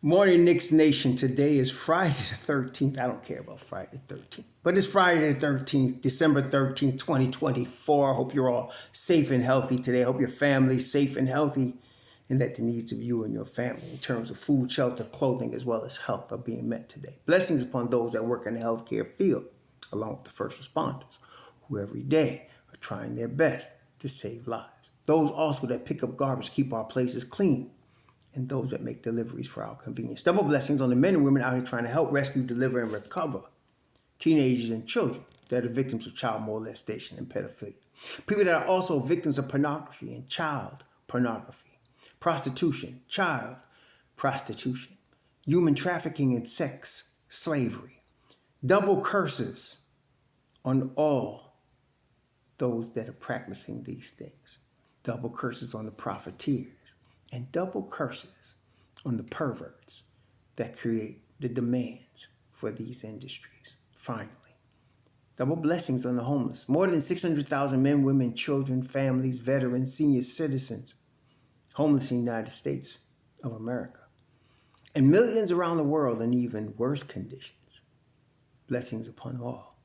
Morning, Knicks Nation. Today is Friday the 13th. I don't care about Friday the 13th, but it's Friday the 13th, December 13th, 2024. I hope you're all safe and healthy today. I hope your family's safe and healthy and that the needs of you and your family in terms of food, shelter, clothing, as well as health are being met today. Blessings upon those that work in the healthcare field, along with the first responders, who every day are trying their best to save lives. Those also that pick up garbage, keep our places clean, and those that make deliveries for our convenience. Double blessings on the men and women out here trying to help rescue, deliver, and recover teenagers and children that are victims of child molestation and pedophilia. People that are also victims of pornography and child pornography, prostitution, child prostitution, human trafficking and sex slavery. Double curses on all those that are practicing these things. Double curses on the profiteers. And double curses on the perverts that create the demands for these industries. Finally, double blessings on the homeless. More than 600,000 men, women, children, families, veterans, senior citizens homeless in the United States of America. And millions around the world in even worse conditions. Blessings upon all,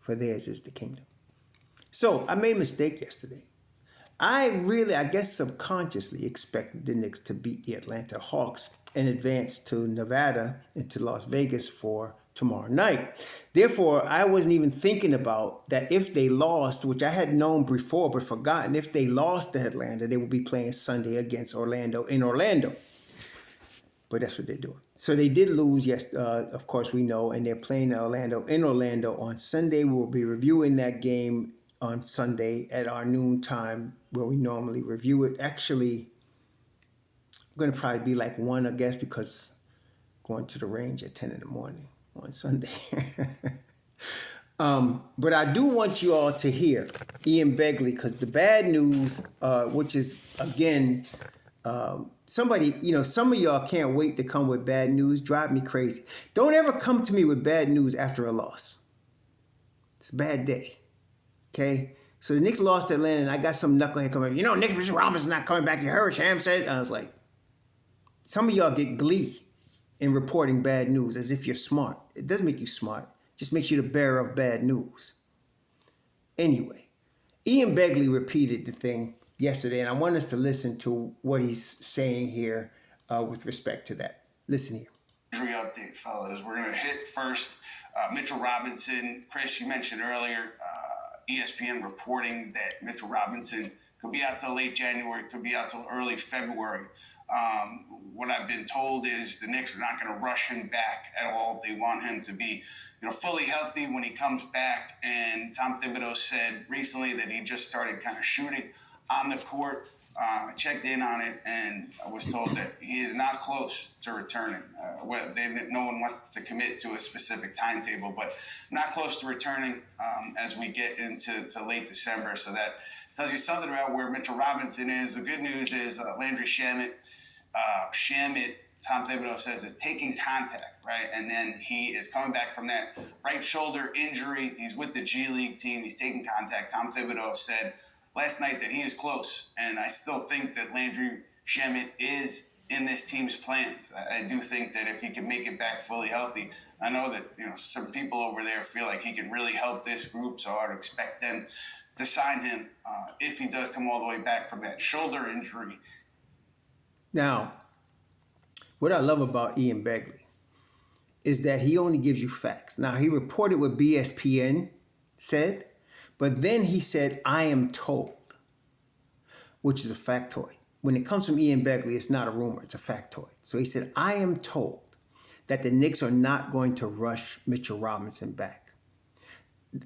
for theirs is the kingdom. So I made a mistake yesterday. I guess subconsciously expected the Knicks to beat the Atlanta Hawks and advance to Nevada and to Las Vegas for tomorrow night. Therefore, I wasn't even thinking about that if they lost, which I had known before but forgotten, if they lost to Atlanta, they would be playing Sunday against Orlando in Orlando. But that's what they're doing. So they did lose, yes, of course we know, and they're playing Orlando in Orlando on Sunday. We'll be reviewing that game on Sunday at our noon time where we normally review it. Actually, I'm going to probably be like 1, I guess, because going to the range at 10 in the morning on Sunday. But I do want you all to hear Ian Begley, because the bad news, which is, again, some of y'all can't wait to come with bad news, drive me crazy. Don't ever come to me with bad news after a loss. It's a bad day. Okay, so the Knicks lost to Atlanta, and I got some knucklehead coming. Mitch Robinson's not coming back. You heard Sham said. I was like, some of y'all get glee in reporting bad news as if you're smart. It doesn't make you smart. It just makes you the bearer of bad news. Anyway, Ian Begley repeated the thing yesterday, and I want us to listen to what he's saying here with respect to that. Listen here. Injury update, fellas. We're going to hit first Mitchell Robinson. Chris, you mentioned earlier, ESPN reporting that Mitchell Robinson could be out till late January, could be out till early February. What I've been told is the Knicks are not going to rush him back at all. They want him to be, fully healthy when he comes back. And Tom Thibodeau said recently that he just started kind of shooting on the court. I checked in on it, and I was told that he is not close to returning. No one wants to commit to a specific timetable, but not close to returning as we get into late December. So that tells you something about where Mitchell Robinson is. The good news is Landry Shamet, Tom Thibodeau says, is taking contact, right? And then he is coming back from that right shoulder injury. He's with the G League team. He's taking contact. Tom Thibodeau said last night that he is close, and I still think that Landry Shamet is in this team's plans. I do think that if he can make it back fully healthy, I know that some people over there feel like he can really help this group, so I would expect them to sign him if he does come all the way back from that shoulder injury. Now, what I love about Ian Begley is that he only gives you facts. Now, he reported what BSPN said, but then he said, I am told, which is a factoid. When it comes from Ian Begley, it's not a rumor, it's a factoid. So he said, I am told that the Knicks are not going to rush Mitchell Robinson back.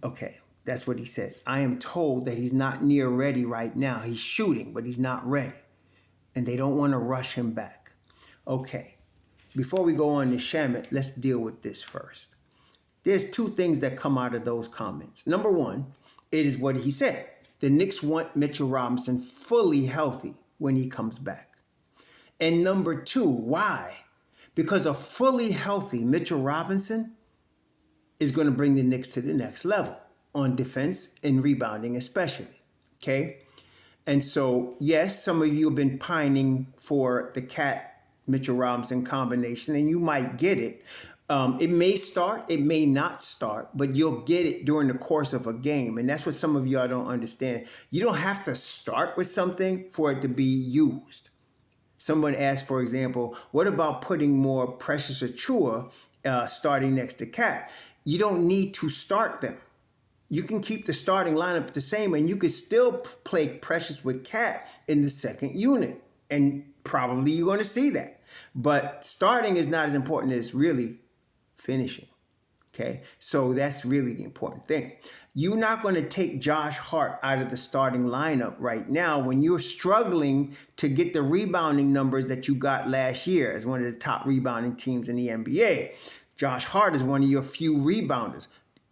Okay, that's what he said. I am told that he's not near ready right now. He's shooting, but he's not ready. And they don't want to rush him back. Okay, before we go on to Shamet, let's deal with this first. There's 2 things that come out of those comments. Number 1, it is what he said. The Knicks want Mitchell Robinson fully healthy when he comes back. And number 2, why? Because a fully healthy Mitchell Robinson is going to bring the Knicks to the next level on defense and rebounding especially, okay? And so, yes, some of you have been pining for the cat Mitchell Robinson combination, and you might get it. It may start, it may not start, but you'll get it during the course of a game. And that's what some of y'all don't understand. You don't have to start with something for it to be used. Someone asked, for example, what about putting more Precious Achua starting next to Cat? You don't need to start them. You can keep the starting lineup the same, and you could still play Precious with Cat in the second unit. And probably you're going to see that. But starting is not as important as really finishing. Okay, so that's really the important thing. You're not going to take Josh Hart out of the starting lineup right now when you're struggling to get the rebounding numbers that you got last year as one of the top rebounding teams in the NBA. Josh Hart is one of your few rebounders.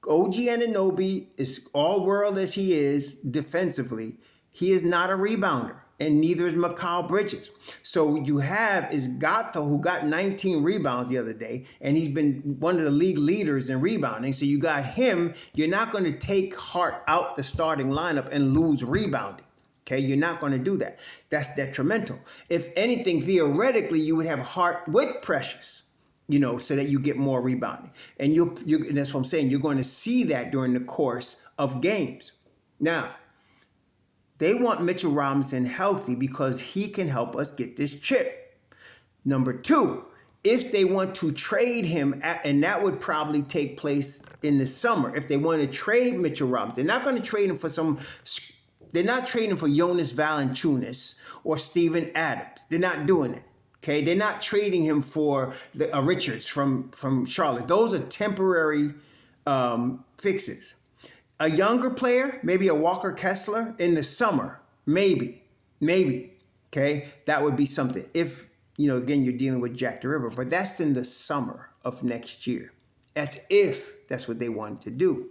OG Anunoby, is all world as he is defensively, he is not a rebounder. And neither is Mikal Bridges. So what you have is Gato, who got 19 rebounds the other day, and he's been one of the league leaders in rebounding. So you got him. You're not going to take Hart out the starting lineup and lose rebounding. Okay, you're not going to do that. That's detrimental. If anything, theoretically, you would have Hart with Precious, so that you get more rebounding. And and that's what I'm saying. You're going to see that during the course of games. Now, they want Mitchell Robinson healthy because he can help us get this chip. Number two, if they want to trade him, and that would probably take place in the summer, if they want to trade Mitchell Robinson, they're not going to trade him for they're not trading for Jonas Valanciunas or Steven Adams. They're not doing it. Okay, they're not trading him for Richards from Charlotte. Those are temporary fixes. A younger player, maybe a Walker Kessler in the summer, maybe, okay? That would be something. If, again, you're dealing with Jack the Ripper, but that's in the summer of next year. That's if that's what they wanted to do.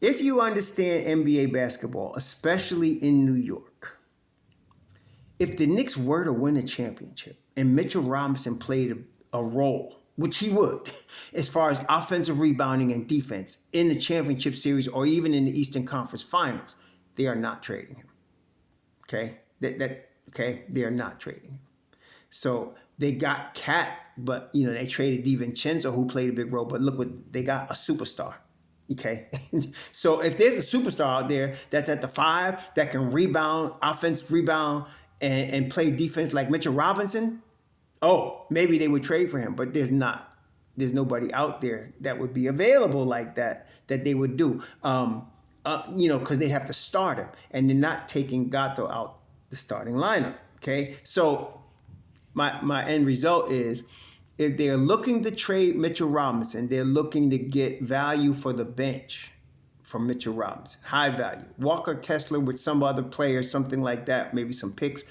If you understand NBA basketball, especially in New York, if the Knicks were to win a championship and Mitchell Robinson played a role, which he would, as far as offensive rebounding and defense in the championship series or even in the Eastern Conference Finals, they are not trading him. Okay? They are not trading him. So they got Cat, but they traded DiVincenzo, who played a big role, but look what they got, a superstar. Okay? So if there's a superstar out there that's at the 5 that can rebound, offense rebound, and play defense like Mitchell Robinson, maybe they would trade for him, but there's not. There's nobody out there that would be available like that they would do. Because they have to start him, and they're not taking Gato out the starting lineup. Okay, so my end result is, if they're looking to trade Mitchell Robinson, they're looking to get value for the bench from Mitchell Robinson, high value. Walker Kessler with some other player, something like that, maybe some picks.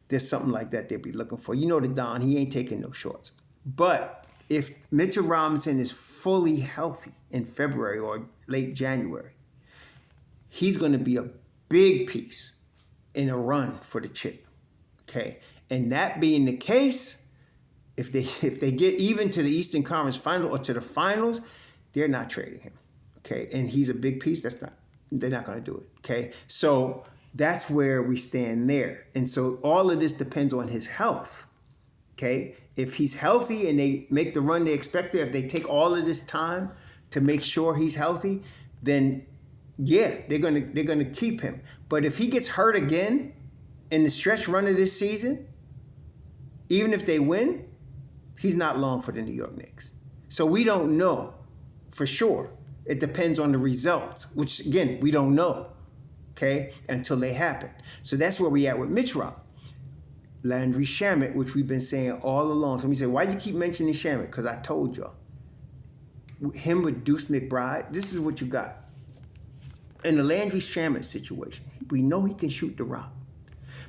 There's something like that they'd be looking for. The Don, he ain't taking no shorts. But if Mitchell Robinson is fully healthy in February or late January, he's going to be a big piece in a run for the chip. Okay, and that being the case, if they get even to the Eastern Conference Final or to the finals, they're not trading him. Okay, and he's a big piece. They're not going to do it. Okay, so that's where we stand there. And so all of this depends on his health. Okay, if he's healthy and they make the run they expected, if they take all of this time to make sure he's healthy, then yeah, they're gonna keep him. But if he gets hurt again in the stretch run of this season, even if they win, he's not long for the New York Knicks. So we don't know for sure. It depends on the results, which again, we don't know, okay, until they happen. So that's where we at with MitchRob. Landry Shamet, which we've been saying all along. Somebody said, why do you keep mentioning Shamet? Because I told y'all. Him with Deuce McBride, this is what you got. In the Landry Shamet situation, we know he can shoot the rock.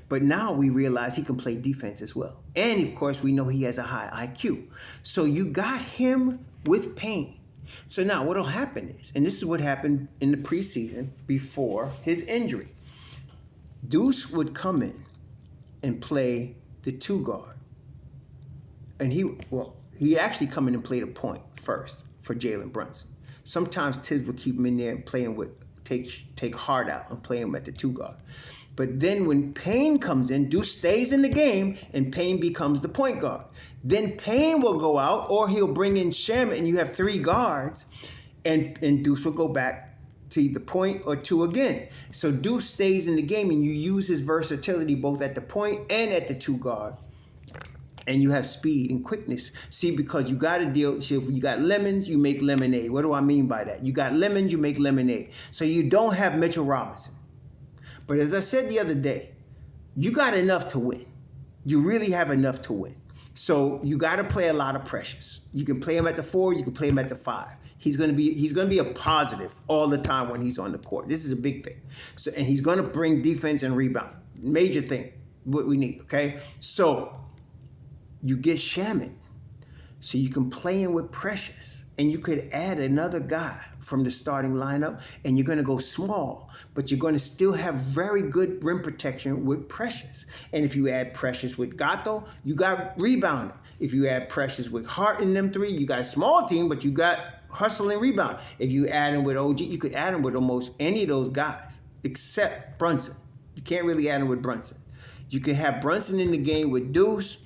But now we realize he can play defense as well. And of course, we know he has a high IQ. So you got him with Payne. So now what'll happen is, and this is what happened in the preseason before his injury. Deuce would come in and play the 2 guard. And he actually come in and played a point first for Jalen Brunson. Sometimes Thibs would keep him in there and play him with, take Hart out and play him at the 2 guard. But then when Payne comes in, Deuce stays in the game, and Payne becomes the point guard. Then Payne will go out, or he'll bring in Shamet, and you have 3 guards, and Deuce will go back to either point or 2 again. So Deuce stays in the game, and you use his versatility both at the point and at the 2 guard. And you have speed and quickness. See, because you got to deal, see, if you got lemons, you make lemonade. What do I mean by that? You got lemons, you make lemonade. So you don't have Mitchell Robinson. But as I said the other day, you got enough to win. You really have enough to win. So you got to play a lot of pressures. You can play him at the 4, you can play him at the 5. He's going to be a positive all the time when he's on the court. This is a big thing. So, and he's going to bring defense and rebound. Major thing, what we need, okay? So you get Shamet, so you can play him with Precious, and you could add another guy from the starting lineup, and you're going to go small, but you're going to still have very good rim protection with Precious. And if you add Precious with Gato, you got rebounding. If you add Precious with Hart and them 3, you got a small team, but you got hustle and rebound. If you add him with OG, you could add him with almost any of those guys, except Brunson. You can't really add him with Brunson. You can have Brunson in the game with Deuce,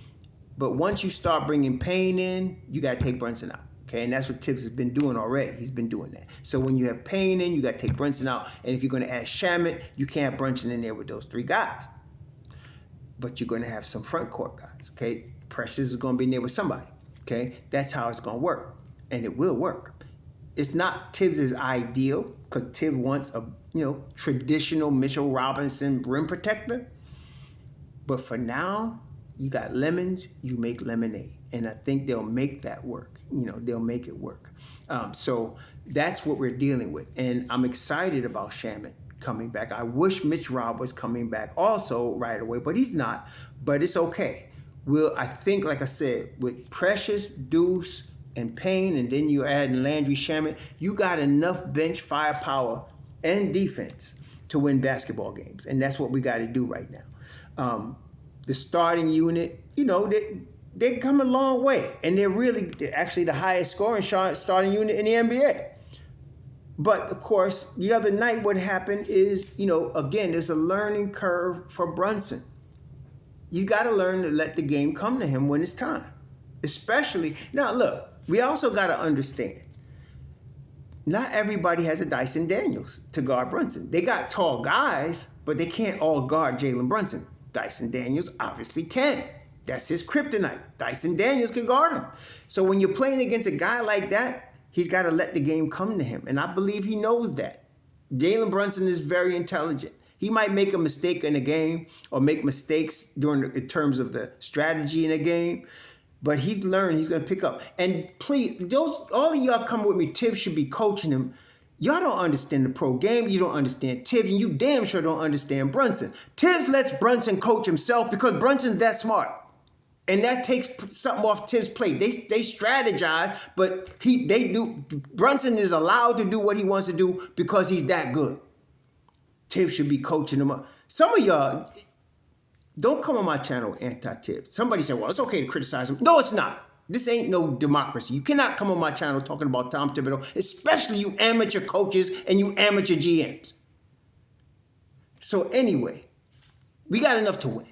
but once you start bringing Payne in, you got to take Brunson out. Okay, and that's what Thibs has been doing already. He's been doing that. So when you have Payne in, you got to take Brunson out. And if you're going to add Shamet, you can't have Brunson in there with those 3 guys. But you're going to have some front court guys. Okay, Precious is going to be in there with somebody. Okay, that's how it's going to work, and it will work. It's not Thibs' ideal, because Thibs wants a traditional Mitchell Robinson rim protector. But for now, you got lemons, you make lemonade. And I think they'll make that work. They'll make it work. So that's what we're dealing with. And I'm excited about Shamet coming back. I wish MitchRob was coming back also right away, but he's not. But it's okay. I think, like I said, with Precious, Deuce, and Payne, and then you add Landry Shamet, you got enough bench firepower and defense to win basketball games. And that's what we got to do right now. The starting unit, they come a long way. And they're actually the highest scoring starting unit in the NBA. But, of course, the other night what happened is, again, there's a learning curve for Brunson. You got to learn to let the game come to him when it's time. Especially, now look, we also got to understand, not everybody has a Dyson Daniels to guard Brunson. They got tall guys, but they can't all guard Jalen Brunson. Dyson Daniels obviously can. That's his kryptonite. Dyson Daniels can guard him. So when you're playing against a guy like that, he's got to let the game come to him. And I believe he knows that. Jalen Brunson is very intelligent. He might make a mistake in a game or make mistakes in terms of the strategy in a game, but he's learned, he's going to pick up. And please, all of y'all come with me, Thibs should be coaching him. Y'all don't understand the pro game. You don't understand Thibs, and you damn sure don't understand Brunson. Thibs lets Brunson coach himself because Brunson's that smart. And that takes something off Thibs' plate. They strategize, but Brunson is allowed to do what he wants to do because he's that good. Thibs should be coaching him up. Some of y'all, don't come on my channel anti-Thibs. Somebody said, well, it's okay to criticize him. No, it's not. This ain't no democracy. You cannot come on my channel talking about Tom Thibodeau, especially you amateur coaches and you amateur GMs. So anyway, we got enough to win.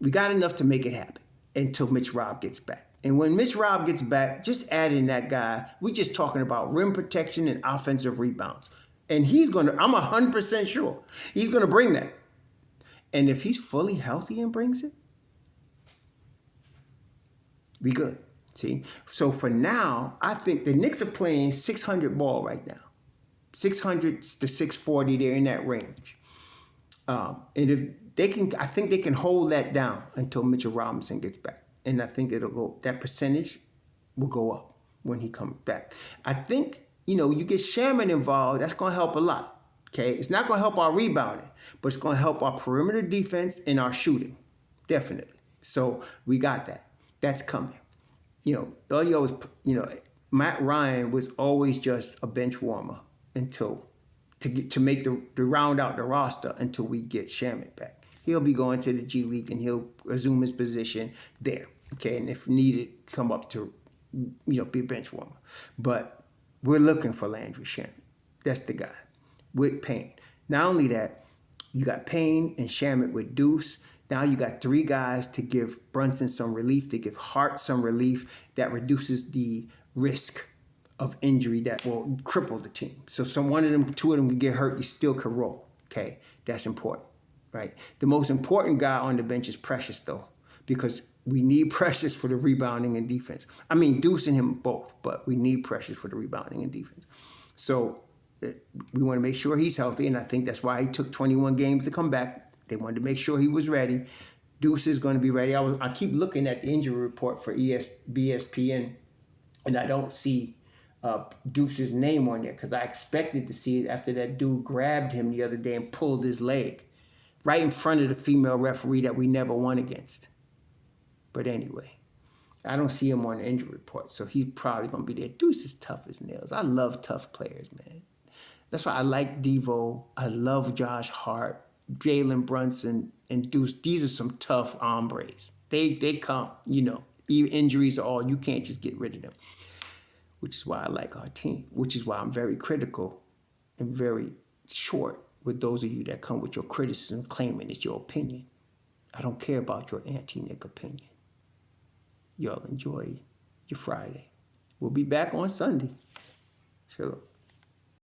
We got enough to make it happen until MitchRob gets back. And when MitchRob gets back, just add in that guy. We're just talking about rim protection and offensive rebounds. And I'm 100% sure he's going to bring that. And if he's fully healthy and brings it, we good. See? So for now, I think the Knicks are playing 600 ball right now. 600 to 640, they're in that range. And if they can, I think they can hold that down until Mitchell Robinson gets back. And I think that percentage will go up when he comes back. I think, you get Shamet involved, that's going to help a lot. Okay? It's not going to help our rebounding, but it's going to help our perimeter defense and our shooting. Definitely. So we got that. That's coming. Matt Ryan was always just a bench warmer to make the round out the roster until we get Shamet back. He'll be going to the G League and he'll resume his position there. Okay, and if needed, come up to be a bench warmer. But we're looking for Landry Shamet. That's the guy with Payne. Not only that, You got Payne and Shamet with Deuce. Now you got 3 guys to give Brunson some relief, to give Hart some relief that reduces the risk of injury that will cripple the team. So one of them, 2 of them can get hurt, you still can roll. Okay, that's important, right? The most important guy on the bench is Precious, though, because we need Precious for the rebounding and defense. I mean, Deuce and him both, but we need Precious for the rebounding and defense. So we want to make sure he's healthy, and I think that's why he took 21 games to come back. They wanted to make sure he was ready. Deuce is going to be ready. I keep looking at the injury report for BSPN, and I don't see Deuce's name on there because I expected to see it after that dude grabbed him the other day and pulled his leg right in front of the female referee that we never won against. But anyway, I don't see him on the injury report, so he's probably going to be there. Deuce is tough as nails. I love tough players, man. That's why I like Devo. I love Josh Hart, Jalen Brunson, and Deuce. These are some tough hombres. They come, injuries are all. You can't just get rid of them, which is why I like our team, which is why I'm very critical and very short with those of you that come with your criticism claiming it's your opinion. I don't care about your anti-Knick opinion. Y'all enjoy your Friday. We'll be back on Sunday. Shalom.